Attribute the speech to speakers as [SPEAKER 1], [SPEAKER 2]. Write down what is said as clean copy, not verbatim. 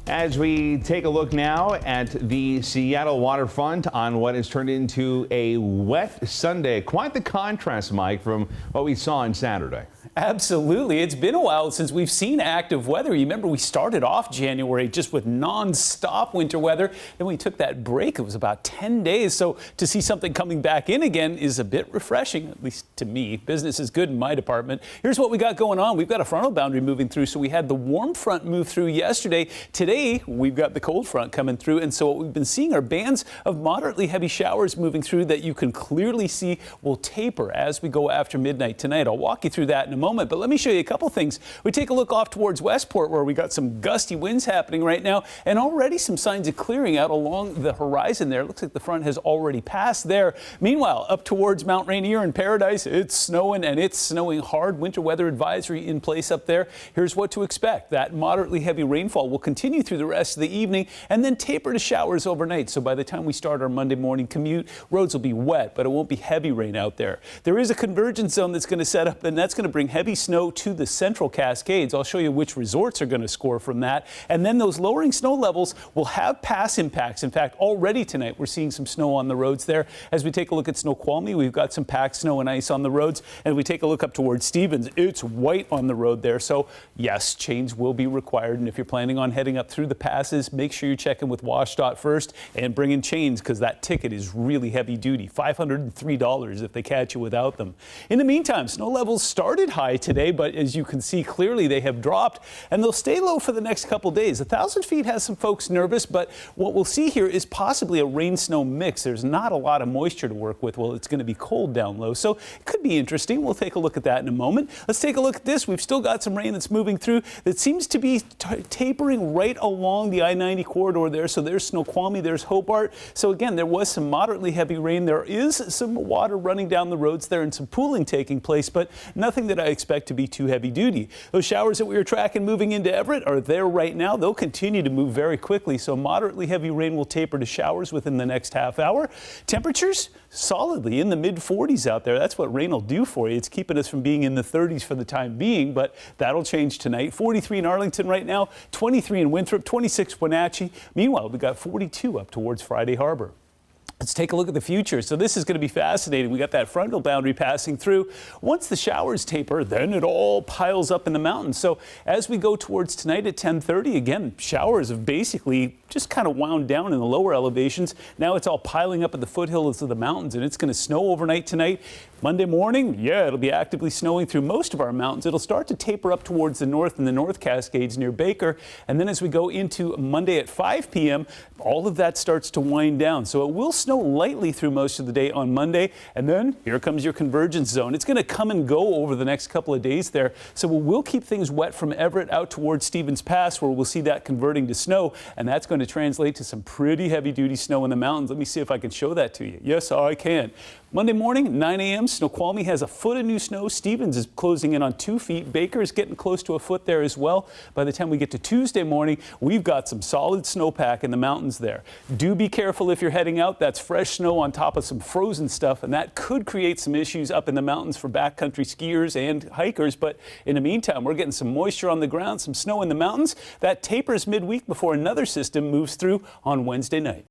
[SPEAKER 1] As we take a look now at the Seattle waterfront on what has turned into a wet Sunday. Quite the contrast, Mike, from what we saw on Saturday.
[SPEAKER 2] Absolutely. It's been a while since we've seen active weather. You remember we started off January just with non-stop winter weather. Then we took that break. It was about 10 days. So to see something coming back in again is a bit refreshing, at least to me. Business is good in my department. Here's what we got going on. We've got a frontal boundary moving through. So we had the warm front move through yesterday. Today, we've got the cold front coming through. And so what we've been seeing are bands of moderately heavy showers moving through that you can clearly see will taper as we go after midnight tonight. I'll walk you through that in a moment, but let me show you a couple things. We take a look off towards Westport, where we got some gusty winds happening right now, and already some signs of clearing out along the horizon there. It looks like the front has already passed there. Meanwhile, up towards Mount Rainier and Paradise, it's snowing, and it's snowing hard. Winter weather advisory in place up there. Here's what to expect. That moderately heavy rainfall will continue through the rest of the evening and then taper to showers overnight. So by the time we start our Monday morning commute, roads will be wet, but it won't be heavy rain out there. There is a convergence zone that's going to set up, and that's going to bring heavy snow to the central Cascades. I'll show you which resorts are going to score from that. And then those lowering snow levels will have pass impacts. In fact, already tonight we're seeing some snow on the roads there. As we take a look at Snoqualmie, we've got some packed snow and ice on the roads. And we take a look up towards Stevens, it's white on the road there. So yes, chains will be required. And if you're planning on heading up through the passes, make sure you check in with WashDOT first and bring in chains, because that ticket is really heavy duty. $503 if they catch you without them. In the meantime, snow levels started high today, but as you can see clearly, they have dropped, and they'll stay low for the next couple days. 1,000 feet has some folks nervous, but what we'll see here is possibly a rain-snow mix. There's not a lot of moisture to work with. Well, it's going to be cold down low, so it could be interesting. We'll take a look at that in a moment. Let's take a look at this. We've still got some rain that's moving through that seems to be tapering right along the I-90 corridor there. So there's Snoqualmie, there's Hobart. So again, there was some moderately heavy rain. There is some water running down the roads there and some pooling taking place, but nothing that I expect to be too heavy duty. Those showers that we were tracking moving into Everett are there right now. They'll continue to move very quickly, so moderately heavy rain will taper to showers within the next half hour. Temperatures solidly in the mid-40s out there. That's what rain will do for you. It's keeping us from being in the 30s for the time being, but that'll change tonight. 43 in Arlington right now, 23 in Winthrop, 26 Wenatchee. Meanwhile, we got 42 up towards Friday Harbor. Let's take a look at the future. So this is going to be fascinating. We got that frontal boundary passing through. Once the showers taper, then it all piles up in the mountains. So as we go towards tonight at 10:30, again, showers have basically just kind of wound down in the lower elevations. Now it's all piling up at the foothills of the mountains, and it's going to snow overnight tonight. Monday morning, yeah, it'll be actively snowing through most of our mountains. It'll start to taper up towards the north and the North Cascades near Baker. And then as we go into Monday at 5 p.m., all of that starts to wind down. So it will snow lightly through most of the day on Monday. And then here comes your convergence zone. It's going to come and go over the next couple of days there. So we'll keep things wet from Everett out towards Stevens Pass, where we'll see that converting to snow. And that's going to translate to some pretty heavy duty snow in the mountains. Let me see if I can show that to you. Yes, I can. Monday morning, 9 a.m., Snoqualmie has a foot of new snow. Stevens is closing in on 2 feet. Baker is getting close to a foot there as well. By the time we get to Tuesday morning, we've got some solid snowpack in the mountains there. Do be careful if you're heading out. That's fresh snow on top of some frozen stuff, and that could create some issues up in the mountains for backcountry skiers and hikers. But in the meantime, we're getting some moisture on the ground, some snow in the mountains. That tapers midweek before another system moves through on Wednesday night.